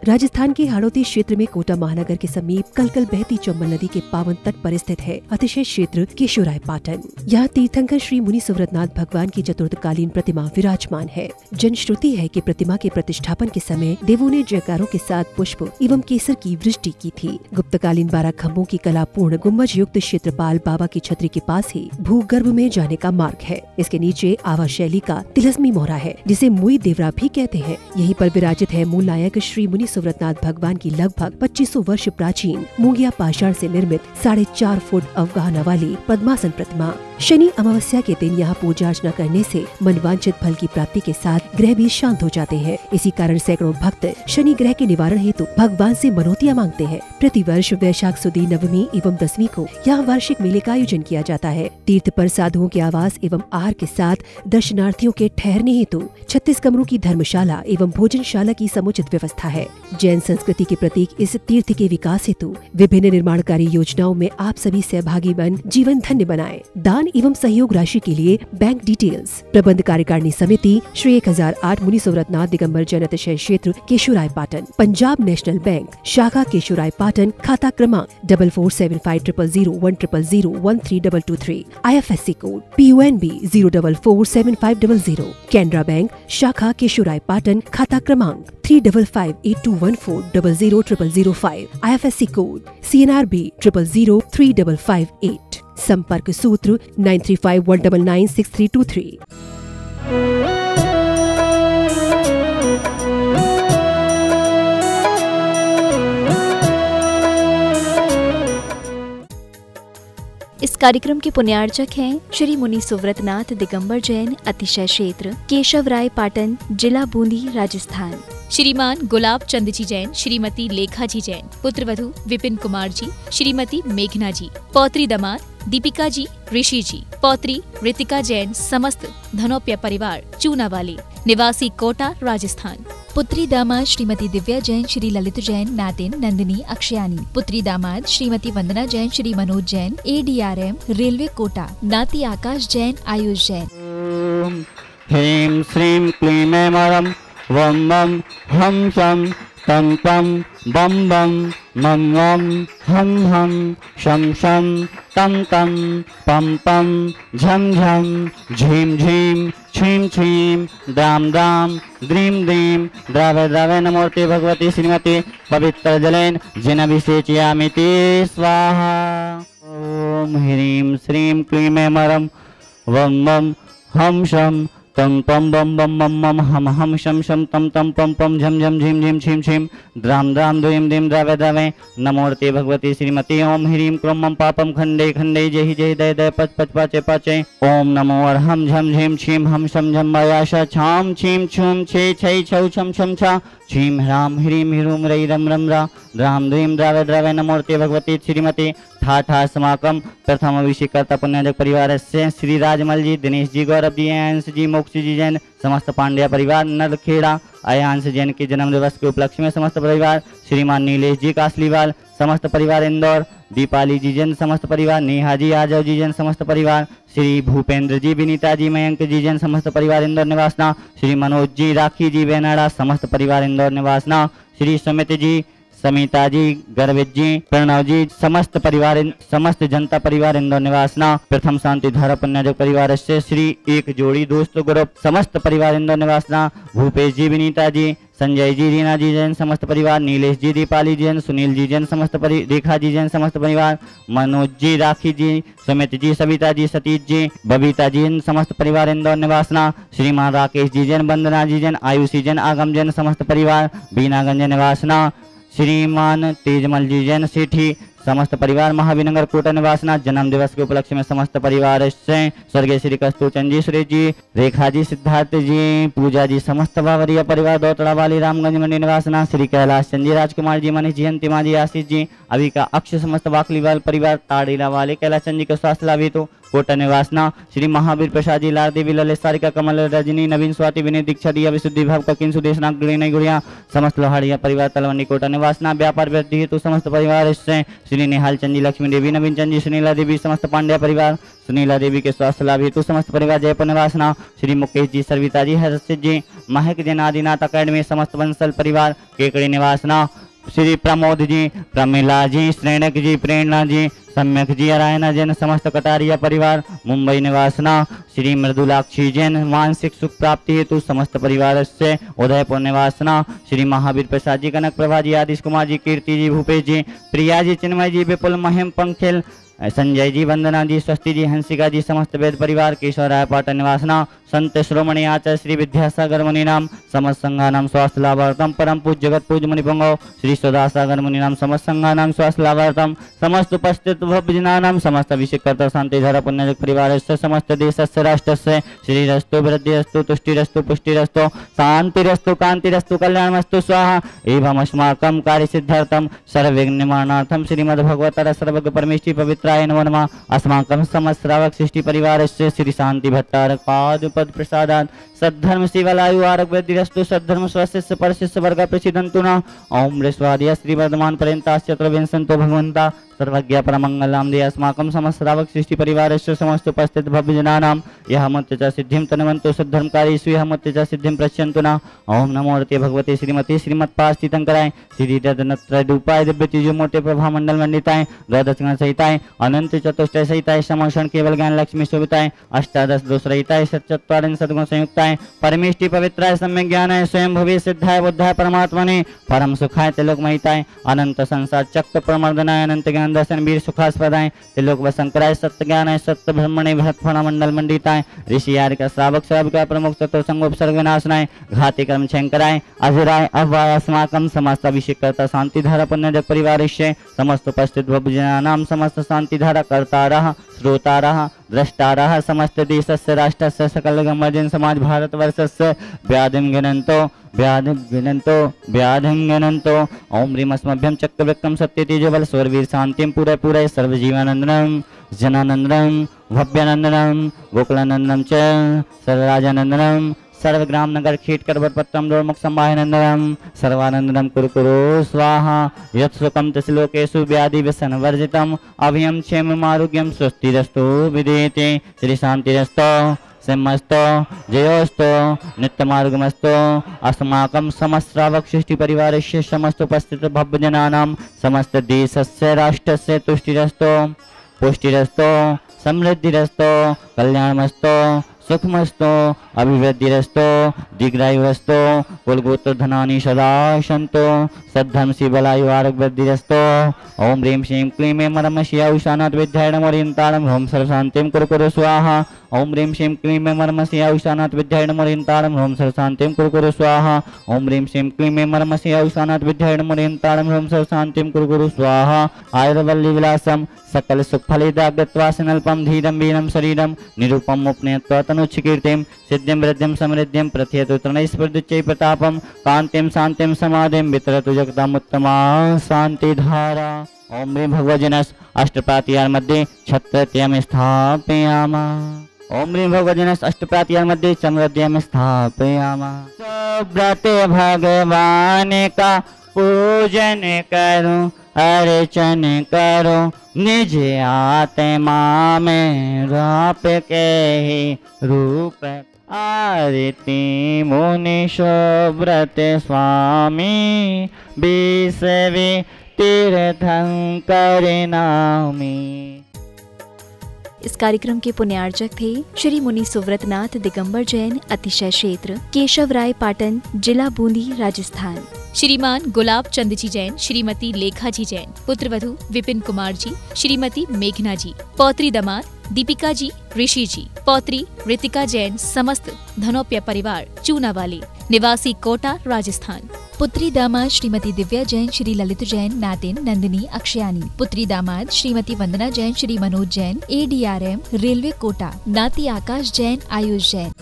राजस्थान के हाड़ौती क्षेत्र में कोटा महानगर के समीप कलकल बहती चंबल नदी के पावन तट पर स्थित है अतिशय क्षेत्र केशोराय पाटन। यहाँ तीर्थंकर श्री मुनि सुव्रतनाथ भगवान की चतुर्थकालीन प्रतिमा विराजमान है। जनश्रुति है कि प्रतिमा के प्रतिष्ठापन के समय देवों ने जयकारों के साथ पुष्प एवं केसर की वृष्टि की थी। गुप्तकालीन 12 खम्भों की कलापूर्ण गुम्बज युक्त क्षेत्रपाल बाबा की छतरी के पास ही भूगर्भ में जाने का मार्ग है। इसके नीचे आवा शैली का तिलस्मी मोहरा है, जिसे मुई देवरा भी कहते हैं। यहीं पर विराजित है मूल नायक श्री मुनि सुव्रतनाथ भगवान की लगभग 2500 वर्ष प्राचीन मूंगिया पाषाण से निर्मित 4.5 फुट अवगाहना वाली पद्मासन प्रतिमा। शनि अमावस्या के दिन यहाँ पूजा अर्चना करने से मनवांछित फल की प्राप्ति के साथ ग्रह भी शांत हो जाते हैं। इसी कारण सैकड़ों भक्त शनि ग्रह के निवारण हेतु भगवान से मनोतियां मांगते हैं। प्रतिवर्ष वैशाख सुदी नवमी एवं दसवीं को यहाँ वार्षिक मेले का आयोजन किया जाता है। तीर्थ पर साधुओं के आवास एवं आहार के साथ दर्शनार्थियों के ठहरने हेतु 36 कमरों की धर्मशाला एवं भोजनशाला की समुचित व्यवस्था है। जैन संस्कृति के प्रतीक इस तीर्थ के विकास हेतु विभिन्न निर्माणकारी योजनाओं में आप सभी सहभागी बन जीवन धन्य बनाएं। दान एवं सहयोग राशि के लिए बैंक डिटेल्स। प्रबंध कार्यकारिणी समिति श्री 1008 मुनि सुव्रतनाथ दिगंबर जैन अतिशय क्षेत्र केशोराय पाटन, पंजाब नेशनल बैंक शाखा केशोराय पाटन, खाता क्रमांक 4475000100132223, IFSC code PUNB 0447500, Canara bank शाखा केशोराय पाटन, खाता क्रमांक 355821400005, IFSC कोड CNRB 00035558। संपर्क सूत्र 9351996323। इस कार्यक्रम के पुण्यार्चक हैं श्री मुनि सुव्रतनाथ दिगंबर जैन अतिशय क्षेत्र केशवराय पाटन, जिला बूंदी, राजस्थान। श्रीमान गुलाब चंद जी जैन, श्रीमती लेखा जी जैन, पुत्रवधु विपिन कुमार जी, श्रीमती मेघना जी, पौत्री दामाद दीपिका जी, ऋषि जी, पौत्री रितिका जैन, समस्त धनोपिया परिवार चूनावाली, निवासी कोटा, राजस्थान। पुत्री दामाद श्रीमती दिव्या जैन, श्री ललित जैन, नातिन नंदिनी अक्षयानी। पुत्री दामाद श्रीमती वंदना जैन, श्री मनोज जैन, ADRM रेलवे कोटा। नाती आकाश जैन, आयुष जैन। ह्रीं श्रीं क्लीं ऐं मरं वं मं हं शं तं तं बं बं मं मं हं हं शं शं तं तं पं पं झं झं झीं झीं छीं छीं द्रां द्रां द्रीं द्रीं द्रावे द्रावे नमोर्ते भगवती श्रीमती पवित्र जलेन जिनभिषेचयामि ते स्वाहा। ओम ह्रीं श्रीं क्लीं ऐं मरं वं मं हं शं तं पं बं बं मं मं हम हम शं शं तं तं पं पं झं झं झीं झीं छीं छीं द्रां द्रां द्रीं द्रीं द्रावे द्रावे नमोर्ते भगवती श्रीमती। ओम ह्रीं क्रों मं पापं खंडे खंडे जहि जहि दय दय पच पच पाचे पाचे। ओम नमो अर्हं झं झीं छीं हम शं झं मयाश छां छीं छूं छे छै छौ छं छं छा छीं ह्रां ह्रीं ह्रूं रै रं रं रा द्रां द्रीं द्रावे द्रावे नमोर्ते भगवती श्रीमती। ठा ठा समाकम प्रथम अभिषेकर्ता पुण्यजक परिवार से श्री राजमल जी, दिनेश जी, गौरव जी, अंश जी, मोक्ष जी जैन, समस्त पांड्या परिवार नरखेड़ा। अयांश जैन के जन्म दिवस के उपलक्ष्य में समस्त परिवार, श्रीमान नीलेश जी कासलीवाल, समस्त परिवार इंदौर, दीपाली जी जैन, समस्त परिवार, नेहा जी, आजव जी जैन, समस्त परिवार, श्री भूपेंद्र जी, विनीता जी, मयंक जी जैन, समस्त परिवार इंदौर निवासना, श्री मनोज जी, राखी जी, बेनाड़ा, समस्त परिवार इंदौर निवासना, श्री सुमित जी, समिता जी, गर्वित जी, प्रणव जी, समस्त परिवार समस्त जनता परिवार इंदौर निवासना। प्रथम शांति धारा पुण्यजक परिवार से श्री एक जोड़ी दोस्त ग्रुप, समस्त परिवार इंदौर निवासना। भूपेश जी, विनीता जी, संजय जी, रीना जी जैन, समस्त परिवार, नीलेश जी, दीपाली जैन, सुनील जी जैन, समस्त रेखा जी जैन, समस्त परिवार, मनोज जी, राखी जी, सुमित जी, सविता जी, सतीश जी, बबीता जी, समस्त परिवार इंदौर निवासना। श्रीमान राकेश जी जैन, वंदना जी जैन, आयुषी जैन, आगम जैन, समस्त परिवार, बीनागंज निवासना। श्रीमान तेजमल जी जैन सेठी, समस्त परिवार, महावीरनगर कोटा निवासना। जन्म दिवस के उपलक्ष्य में समस्त परिवार से स्वर्गीय श्री कस्तूरचंद जी, सुरेश जी, रेखा जी, सिद्धार्थ जी, पूजा जी, समस्त बावरिया परिवार, दौतड़ा वाली, रामगंज मंडी निवासना। श्री कैलाश चंद जी, राजकुमार जी, मनीष जी, अंतिमा जी, आशीष जी, अभी का अक्ष, समस्त वाकलीवाल परिवार, ताड़ीला वाले कैलाश चंद जी के स्वास्थ्य लाभ हेतु कोटा निवासना श्री महावीर प्रसाद जी, लाल देवी, ललित सारिका, कमल, रजनी, नवीन, स्वाति, विनय, दीक्षा, दिया, विशुद्धि भाव, ककिन, सुदेश, नाग, गृहिणी, गुड़िया, समस्त लोहाड़िया परिवार तलवंडी कोटा निवासना। व्यापार वृद्धि हेतु समस्त परिवार इससे श्री निहाल चंद जी, लक्ष्मी देवी, नवीन चंद जी, सुनीला देवी, समस्त पांड्या परिवार, सुनीला देवी के स्वास्थ्य लाभ हेतु समस्त परिवार जयपुर निवासना। श्री मुकेश जी, सर्विता जी, हर्षित जी, महक जैन, आदिनाथ अकेडमी, समस्त बंसल परिवार केकड़ी निवासना। श्री प्रमोद जी, प्रमिला जी, श्रेणक जी, प्रेरणा जी, सम्यक जी, रायना जैन, समस्त कटारिया परिवार मुंबई निवासना। श्री मृदुलाक्षी जैन, मानसिक सुख प्राप्ति हेतु समस्त परिवार से उदयपुर निवासना। श्री महावीर प्रसाद जी, कनक प्रभा जी, आदिश कुमार जी, कीर्ति जी, भूपेश जी, प्रिया जी, चिन्मय जी, विपुल, महिम, पंखेल, संजय जी, वंदना जी, स्वस्ति जी, हंसिका जी, समस्त वेद परिवार केशव राय पाटन निवासना। संत श्रोमणी आचार्य श्री विद्यासागर मुनि नाम समस्त संघा नाम स्वास्थ्य लाभार्थम। परम पूज्य जगत पूज्य मुनि पुंगव श्री सदासागर मुनि नाम समस्त संघा नाम स्वास्थ्य लाभार्थम। समस्त उपस्थित भव्यजना नाम समस्त अभिषेक कर्ता शांति धारा पुण्य परिवार से समस्त देश से राष्ट्र से श्री रस्तु वृद्धिरस्तु तुष्टिरस्तु पुष्टिरस्तु शांतिरस्तु कांतिरस्तु कल्याणमस्तु स्वाहा। एवं अस्माकं कार्य सिद्धार्थम सर्वविघ्न निवारणार्थम श्रीमद्भगवतः सर्वज्ञ परमेष्टि पवित्राय नमो नमः। अस्माकं समस्त श्रावक सृष्टि परिवार से श्री शांति भट्टारक पाद पद प्रसादात् सद्धर्म शिवलायु आरोग्य वृद्धिरस्तु सद्धर्म स्वशिष्य परशिष्य वर्ग प्रसिद्धन्तु न। ओम ऋष्वादिया श्री वर्धमान पर्यंतास्य त्रविंशन्तो भगवन्ता सर्वज्ञ परमंगलाम दे। अस्माकं समस्त श्रावक सृष्टि परिवार से समस्त उपस्थित भव्यजनानां यह मत्य सिद्धिं तन्वन्तु सद्धर्मकारीषु यह मत्य सिद्धिं प्रश्यन्तु न। ओम नमो रते भगवते श्रीमती श्रीमत्पास्थितंकराय श्री रत्नत्रयरूपाय दिव्य तेजो मोटे प्रभा मंडल मंडिताय द्वादश सहिताय अनंत चतुष्टय सहिताय समोषण केवल ज्ञान लक्ष्मी शोभिताय अष्टादश दोष रहिताय सच्चत्वारिंश सद्गुण संयुक्ताय परमेष्टि पवित्राय सम्यक ज्ञानाय स्वयं भवे सिद्धाय बुद्धाय परमात्मने परम सुखाय तिलोक महिताय अनंत संसार चक्र प्रमर्दनाय अनंत ज्ञान दर्शन वीर सुखास्पदाय तिलोक वसंकराय सत्य ज्ञानाय सत्य ब्रह्मणे भरतफल मंडल मंडिताय ऋषि यारिका श्रावक श्राविका प्रमुख चतुर्संगोपसर्ग विनाशनाय घाति कर्म शंकराय अजराय अव्वाय अस्माकं समस्त अभिषेक कर्ता शांति धारा पुण्य जग परिवार समस्त उपस्थित भवजनानां समस्त शांति धारा कर्तारः श्रोतारः द्रष्टारः समस्त देशस्य राष्ट्रस्य सकल गमजन समाज भारतवर्षस्य व्याधिं गिनन्तो ओम ह्रीं अस्मभ्यं चक्रवृक्कं सत्यतेजो बल स्वर्वीर शांतिं पूरे पूरे सर्वजीवानंदनं जनानंदनं भव्यानंदनं गोकुलानंदनं च सर्वराजानंदनं सर्वग्राम नगर खेट करवटपत्रम दोर्मुख संवाहनंदनम सर्वानंदनम कुरु स्वाहा यत् सुखम तस्लोकेषु व्याधि व्यसन वर्जितम अभयम क्षेम आरोग्यम स्वस्तिरस्तु विदेते श्री शांतिरस्तु सिंहस्तो जयोस्तो नित्यमार्गमस्तो। अस्माकं समस्त श्रावक सृष्टि परिवारस्य समस्त उपस्थित भव्यजनानां समस्त देशस्य राष्ट्रस्य तुष्टिरस्तो पुष्टिरस्तो समृद्धिरस्तो कल्याणमस्तो सुखमस्तो अभिवृद्धिरस्तो दीर्घायुरस्तो कुलगोत्र धनानि सदा सन्तो सद्धर्म शिवलायु आरोग्य वृद्धिरस्तो। ओम ह्रीं श्रीं क्लीं ऐं मरमशिया उषानाथ विद्यायणमोरियन्तारं ह्रौं सर्वशान्तिं कुरु स्वाहा। ओम ह्रीं श्रीं क्लीं ऐं मरमशिया उषानाथ विद्यायणमोरियन्तारं ह्रौं सर्वशान्तिं कुरु स्वाहा। ओम ह्रीं श्रीं क्लीं ऐं मरमशिया उषानाथ विद्यायणमोरियन्तारं ह्रौं सर्वशान्तिं कुरु स्वाहा। आयुर्वल्ली विलासं सकल सुखफलिदाग्रत्वासिनल्पं धीरं वीरं शरीरं निरूपम् उपनयत्वा तनुच्छकीर्तिं सिद्धिं वृद्धिं समृद्धिं प्रथयतु तृणैस्पर्धुच्चै प्रतापं कान्तिं शान्तिं समाधिं वितरतु जगतामुत्तमा शान्तिधारा। ओम ह्रीं भगवजनस् अष्टप्रातिहार मध्ये छत्रत्यं स्थापयामः। ओम ह्रीं भगवजनस् अष्टप्रातिहार मध्ये समृद्धिं स्थापयामः। सुब्रते भगवान का पूजन करूं अर्चन करो निज आत्मा में राप के ही रूप आरती मुनि शोभ्रत स्वामी विश्वे तीर्थंकर नामी। इस कार्यक्रम के पुण्यार्चक थे श्री मुनि सुव्रतनाथ दिगंबर जैन, अतिशय क्षेत्र केशव राय पाटन, जिला बूंदी, राजस्थान। श्रीमान गुलाब चंद जी जैन, श्रीमती लेखा जी जैन, पुत्रवधू विपिन कुमार जी, श्रीमती मेघना जी, पौत्री दामाद दीपिका जी, ऋषि जी, पौत्री रितिका जैन, समस्त धनोप्य परिवार चूनावाली, निवासी कोटा, राजस्थान। पुत्री दामाद श्रीमती दिव्या जैन, श्री ललित जैन, नातिन नंदिनी अक्षयानी। पुत्री दामाद श्रीमती वंदना जैन, श्री मनोज जैन, ADRM रेलवे कोटा। नाती आकाश जैन, आयुष जैन।